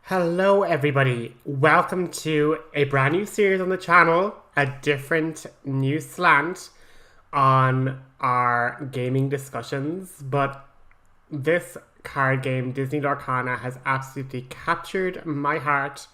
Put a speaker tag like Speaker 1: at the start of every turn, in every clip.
Speaker 1: Hello everybody, welcome to a brand new series on the channel, a different new slant on our gaming discussions, but this card game, Disney Lorcana, has absolutely captured my heart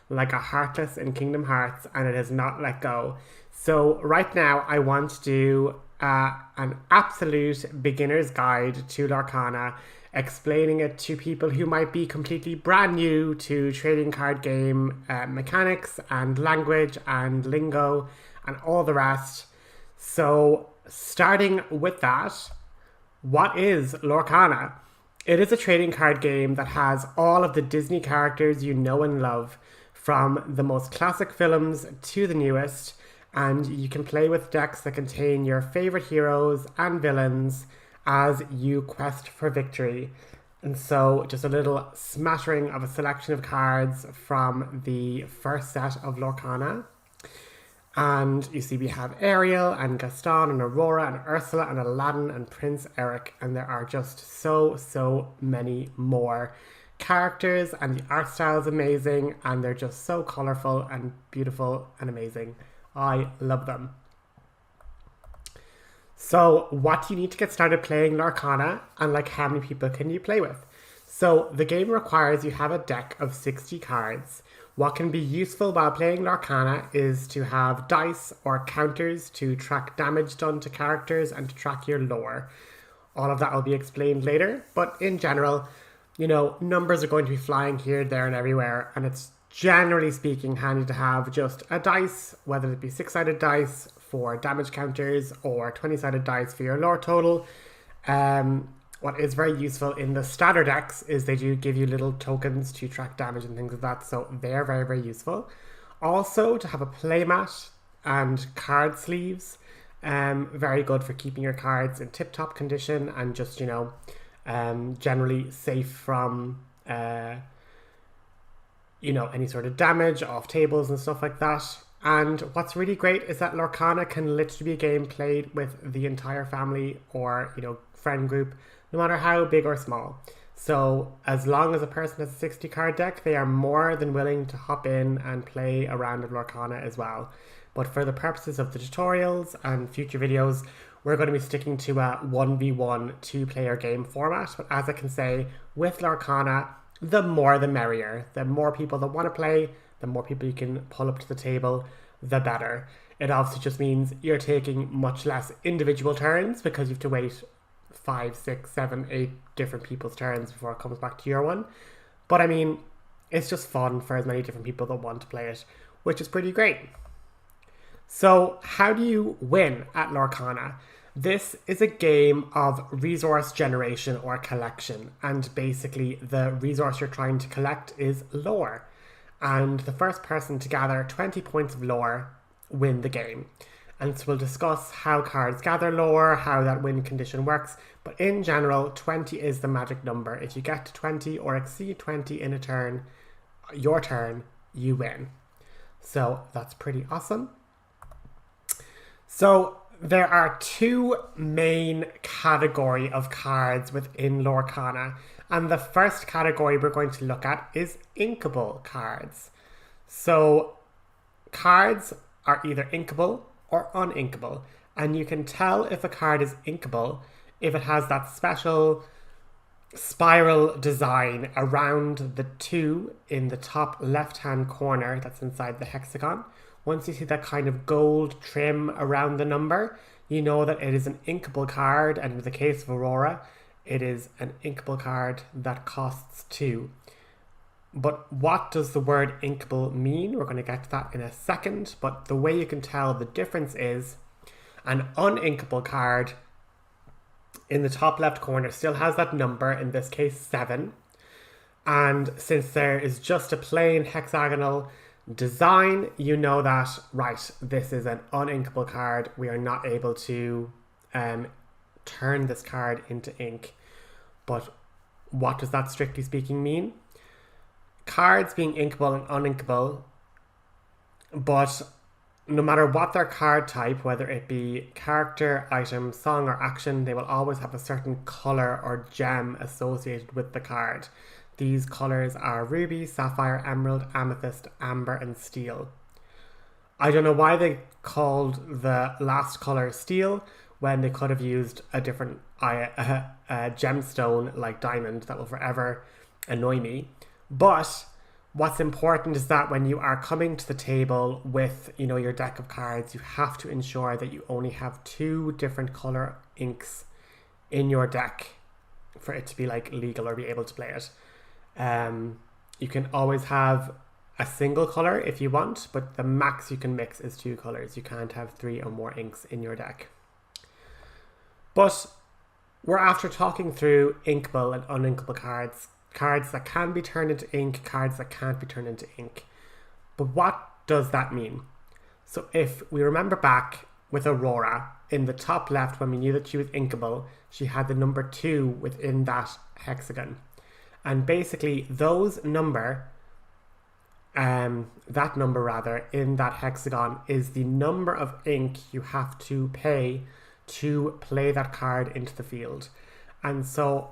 Speaker 1: like a Heartless in Kingdom Hearts, and it has not let go. So right now I want to do an absolute beginner's guide to Lorcana, explaining it to people who might be completely brand new to trading card game mechanics and language and lingo and all the rest. So starting with that, what is Lorcana? It is a trading card game that has all of the Disney characters you know and love, from the most classic films to the newest, and you can play with decks that contain your favorite heroes and villains as you quest for victory. And so just a little smattering of a selection of cards from the first set of Lorcana. And you see we have Ariel and Gaston and Aurora and Ursula and Aladdin and Prince Eric, and there are just so many more characters, and the art style is amazing, and they're just so colorful and beautiful and amazing. I love them. So what do you need to get started playing Lorcana, and like how many people can you play with? So the game requires you have a deck of 60 cards. What can be useful while playing Lorcana is to have dice or counters to track damage done to characters and to track your lore. All of that will be explained later, but in general, you know, numbers are going to be flying here, there and everywhere, and it's generally speaking handy to have just a dice, whether it be 6-sided dice for damage counters or 20-sided dice for your lore total. What is very useful in the starter decks is they do give you little tokens to track damage and things like that, so they're very useful. Also, to have a playmat and card sleeves, very good for keeping your cards in tip-top condition and just, you know, generally safe from you know, any sort of damage off tables and stuff like that. And what's really great is that Lorcana can literally be a game played with the entire family or, you know, friend group, no matter how big or small. So as long as a person has a 60 card deck, they are more than willing to hop in and play a round of Lorcana as well. But for the purposes of the tutorials and future videos, we're going to be sticking to a 1v1 two-player game format. But as I can say, with Lorcana, the more the merrier. The more people that want to play, the more people you can pull up to the table, the better. It obviously just means you're taking much less individual turns because you have to wait 5, 6, 7, 8 different people's turns before it comes back to your one. But I mean, it's just fun for as many different people that want to play it, which is pretty great. So how do you win at Lorcana? This is a game of resource generation or collection, and basically the resource you're trying to collect is lore. And the first person to gather 20 points of lore win the game. And so we'll discuss how cards gather lore, how that win condition works, but in general 20 is the magic number. If you get to 20 or exceed 20 in a turn, your turn, you win. So that's pretty awesome. So there are two main categories of cards within Lorcana, and the first category we're going to look at is inkable cards. So cards are either inkable or uninkable, and you can tell if a card is inkable if it has that special spiral design around the 2 in the top left-hand corner that's inside the hexagon. Once you see that kind of gold trim around the number, you know that it is an inkable card, and in the case of Aurora, it is an inkable card that costs 2. But what does the word inkable mean? We're going to get to that in a second, but the way you can tell the difference is an uninkable card in the top left corner still has that number, in this case 7. And since there is just a plain hexagonal design, you know that, right, this is an uninkable card. We are not able to turn this card into ink. But what does that strictly speaking mean? Cards being inkable and uninkable, but no matter what their card type, whether it be character, item, song or action, they will always have a certain colour or gem associated with the card. These colors are ruby, sapphire, emerald, amethyst, amber, and steel. I don't know why they called the last color steel when they could have used a different gemstone like diamond. That will forever annoy me. But what's important is that when you are coming to the table with, your deck of cards, you have to ensure that you only have 2 different color inks in your deck for it to be like legal or be able to play it. You can always have a single color if you want, but the max you can mix is 2 colors. You can't have 3 or more inks in your deck. But we're after talking through inkable and uninkable cards. Cards that can be turned into ink, cards that can't be turned into ink. But what does that mean? So if we remember back with Aurora, in the top left when we knew that she was inkable, she had the number 2 within that hexagon. And basically that number in that hexagon is the number of ink you have to pay to play that card into the field. And so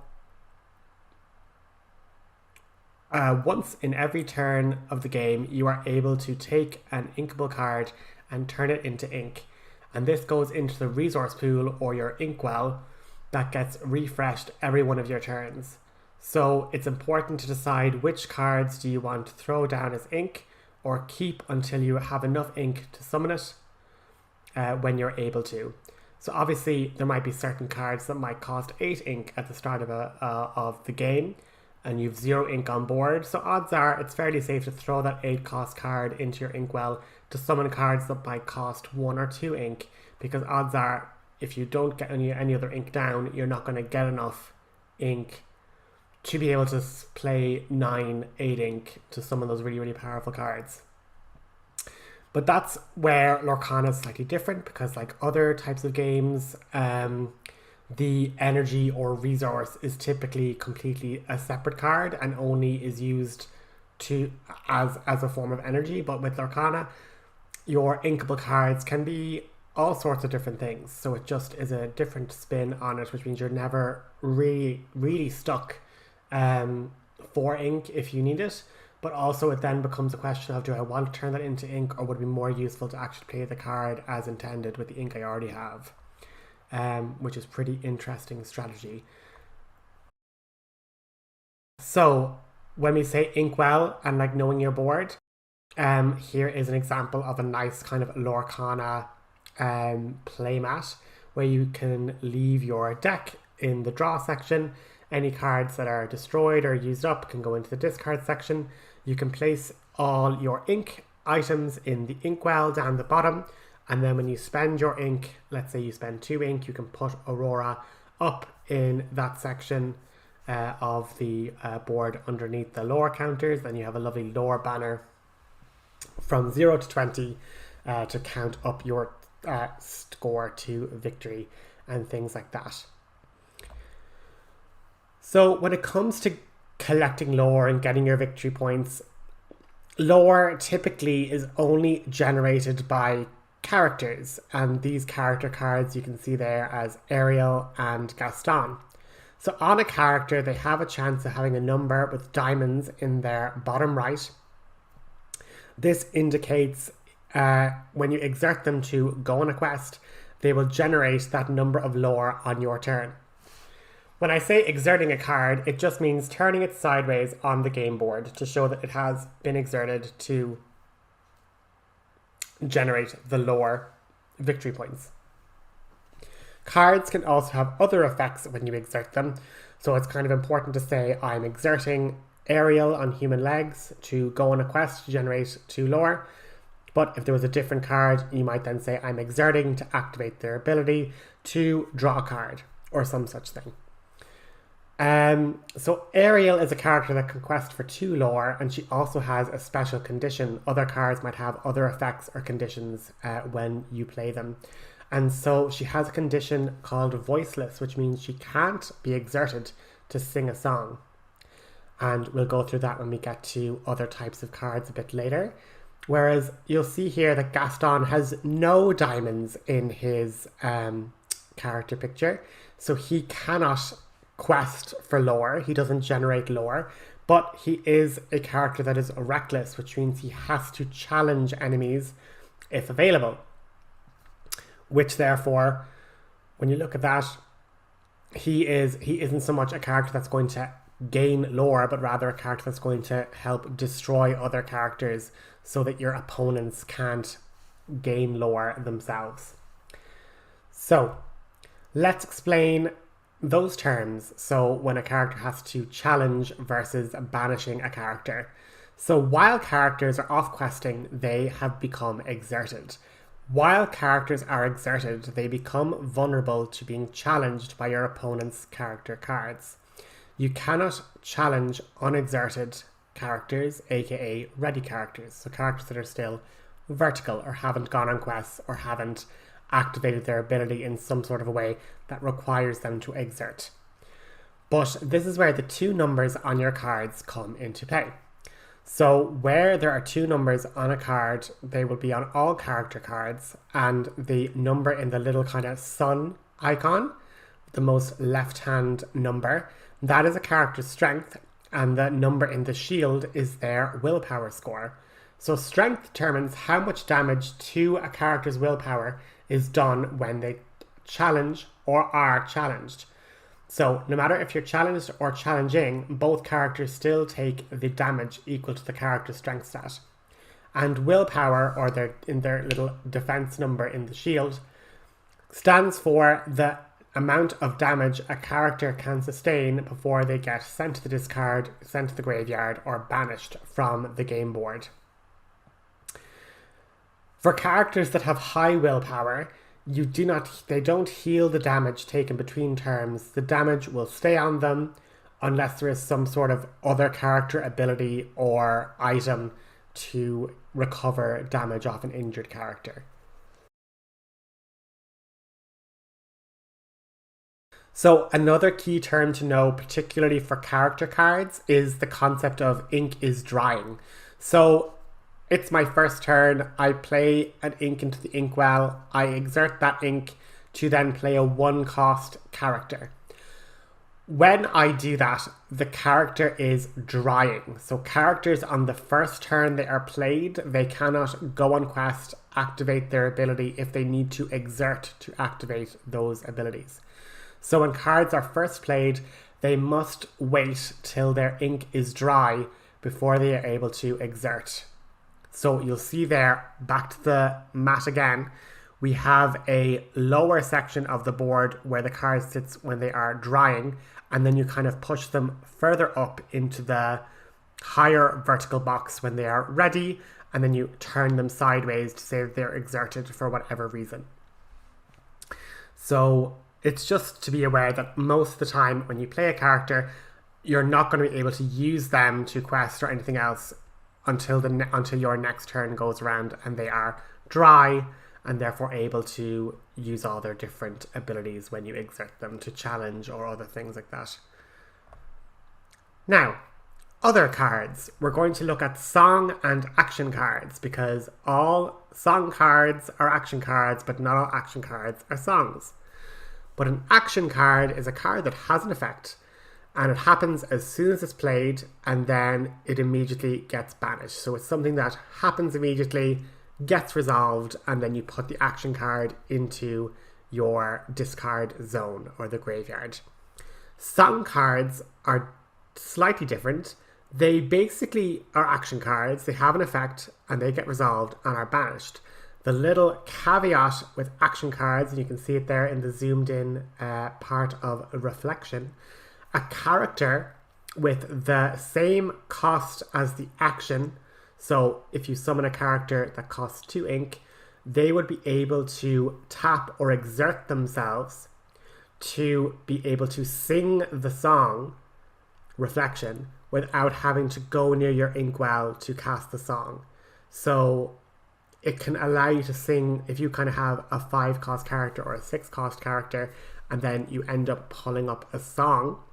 Speaker 1: once in every turn of the game, you are able to take an inkable card and turn it into ink. And this goes into the resource pool or your inkwell that gets refreshed every one of your turns. So it's important to decide which cards do you want to throw down as ink or keep until you have enough ink to summon it when you're able to. So obviously there might be certain cards that might cost 8 ink at the start of the game, and you've 0 ink on board. So odds are it's fairly safe to throw that 8 cost card into your inkwell to summon cards that might cost 1 or 2 ink, because odds are if you don't get any other ink down, you're not going to get enough ink to be able to play 9, 8 ink to summon those really, really powerful cards. But that's where Lorcana is slightly different, because like other types of games, the energy or resource is typically completely a separate card and only is used as a form of energy. But with Lorcana, your inkable cards can be all sorts of different things. So it just is a different spin on it, which means you're never really, really stuck for ink if you need it. But also it then becomes a question of, do I want to turn that into ink, or would it be more useful to actually play the card as intended with the ink I already have? Which is pretty interesting strategy. So when we say inkwell and like knowing your board, here is an example of a nice kind of Lorcana playmat where you can leave your deck in the draw section. Any cards that are destroyed or used up can go into the discard section. You can place all your ink items in the inkwell down the bottom, and then when you spend your ink, let's say you spend 2 ink, you can put Aurora up in that section of the board underneath the lore counters. Then you have a lovely lore banner from 0 to 20 to count up your score to victory and things like that. So when it comes to collecting lore and getting your victory points, lore typically is only generated by characters, and these character cards you can see there as Ariel and Gaston. So on a character, they have a chance of having a number with diamonds in their bottom right. This indicates when you exert them to go on a quest, they will generate that number of lore on your turn. When I say exerting a card, it just means turning it sideways on the game board to show that it has been exerted to generate the lore victory points. Cards can also have other effects when you exert them. So it's kind of important to say, I'm exerting Ariel on human legs to go on a quest to generate 2 lore. But if there was a different card, you might then say, I'm exerting to activate their ability to draw a card or some such thing. So Ariel is a character that can quest for 2 lore, and she also has a special condition. Other cards might have other effects or conditions when you play them. And so she has a condition called voiceless, which means she can't be exerted to sing a song. And we'll go through that when we get to other types of cards a bit later. Whereas you'll see here that Gaston has no diamonds in his character picture, so he cannot quest for lore. He doesn't generate lore, but he is a character that is reckless, which means he has to challenge enemies if available. Which therefore, when you look at that, he isn't so much a character that's going to gain lore, but rather a character that's going to help destroy other characters so that your opponents can't gain lore themselves. So let's explain those terms. So when a character has to challenge versus banishing a character. So while characters are off questing, they have become exerted. While characters are exerted, they become vulnerable to being challenged by your opponent's character cards. You cannot challenge unexerted characters, aka ready characters. So characters that are still vertical or haven't gone on quests or haven't activated their ability in some sort of a way that requires them to exert. But this is where the two numbers on your cards come into play. So where there are two numbers on a card, they will be on all character cards, and the number in the little kind of sun icon, the most left-hand number, that is a character's strength, and the number in the shield is their willpower score. So strength determines how much damage to a character's willpower is done when they challenge or are challenged. So no matter if you're challenged or challenging, both characters still take the damage equal to the character's strength stat. And willpower, or in their little defense number in the shield, stands for the amount of damage a character can sustain before they get sent to the discard, sent to the graveyard, or banished from the game board. For characters that have high willpower, they don't heal the damage taken between turns. The damage will stay on them unless there is some sort of other character ability or item to recover damage off an injured character. So another key term to know, particularly for character cards, is the concept of ink is drying. So it's my first turn, I play an ink into the inkwell, I exert that ink to then play a 1-cost character. When I do that, the character is drying. So characters on the first turn they are played, they cannot go on quest, activate their ability if they need to exert to activate those abilities. So when cards are first played, they must wait till their ink is dry before they are able to exert. So you'll see there, back to the mat again, we have a lower section of the board where the card sits when they are drying, and then you kind of push them further up into the higher vertical box when they are ready, and then you turn them sideways to say that they're exerted for whatever reason. So it's just to be aware that most of the time when you play a character, you're not going to be able to use them to quest or anything else until your next turn goes around and they are dry and therefore able to use all their different abilities when you exert them to challenge or other things like that. Now, other cards. We're going to look at song and action cards because all song cards are action cards, but not all action cards are songs. But an action card is a card that has an effect, and it happens as soon as it's played, and then it immediately gets banished. So it's something that happens immediately, gets resolved, and then you put the action card into your discard zone or the graveyard. Song cards are slightly different. They basically are action cards, they have an effect, and they get resolved and are banished. The little caveat with action cards, and you can see it there in the zoomed in part of reflection, a character with the same cost as the action, so if you summon a character that costs 2 ink, they would be able to tap or exert themselves to be able to sing the song Reflection without having to go near your inkwell to cast the song. So it can allow you to sing if you kind of have a 5-cost character or a 6-cost character, and then you end up pulling up a song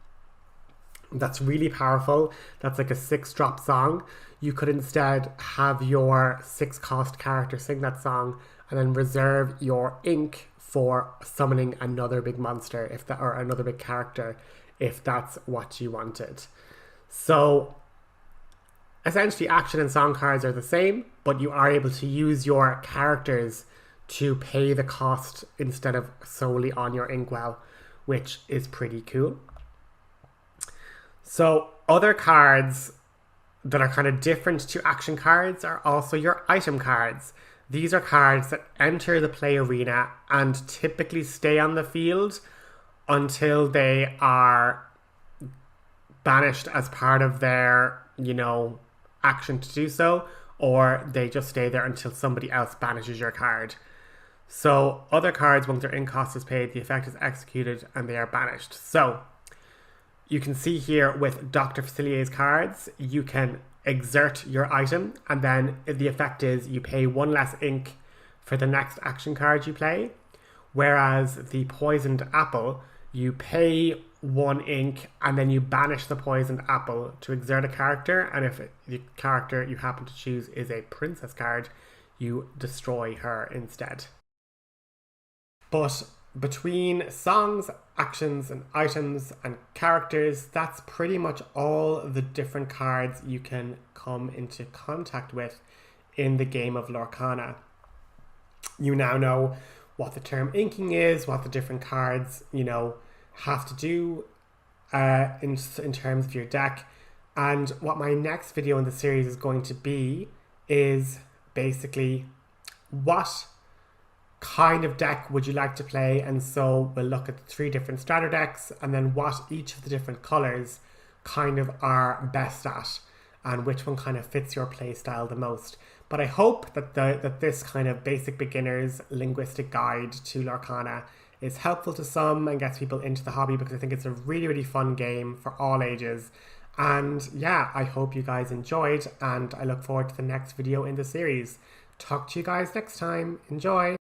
Speaker 1: that's really powerful, that's like a 6-drop song. You could instead have your 6-cost character sing that song and then reserve your ink for summoning another big monster or another big character if that's what you wanted. So essentially action and song cards are the same, but you are able to use your characters to pay the cost instead of solely on your inkwell, which is pretty cool. So other cards that are kind of different to action cards are also your item cards. These are cards that enter the play arena and typically stay on the field until they are banished as part of their, action to do so, or they just stay there until somebody else banishes your card. So other cards, once their in cost is paid, the effect is executed and they are banished. So you can see here with Dr. Facilier's cards, you can exert your item, and then the effect is you pay one less ink for the next action card you play. Whereas the poisoned apple, you pay one ink and then you banish the poisoned apple to exert a character, and if the character you happen to choose is a princess card, you destroy her instead. But between songs, actions and items and characters, that's pretty much all the different cards you can come into contact with in the game of Lorcana. You now know what the term inking is, what the different cards, have to do in terms of your deck. And what my next video in the series is going to be is basically what kind of deck would you like to play, and so we'll look at the 3 different starter decks and then what each of the different colours kind of are best at and which one kind of fits your play style the most. But I hope that this kind of basic beginner's linguistic guide to Lorcana is helpful to some and gets people into the hobby, because I think it's a really, really fun game for all ages. And yeah, I hope you guys enjoyed, and I look forward to the next video in the series. Talk to you guys next time. Enjoy!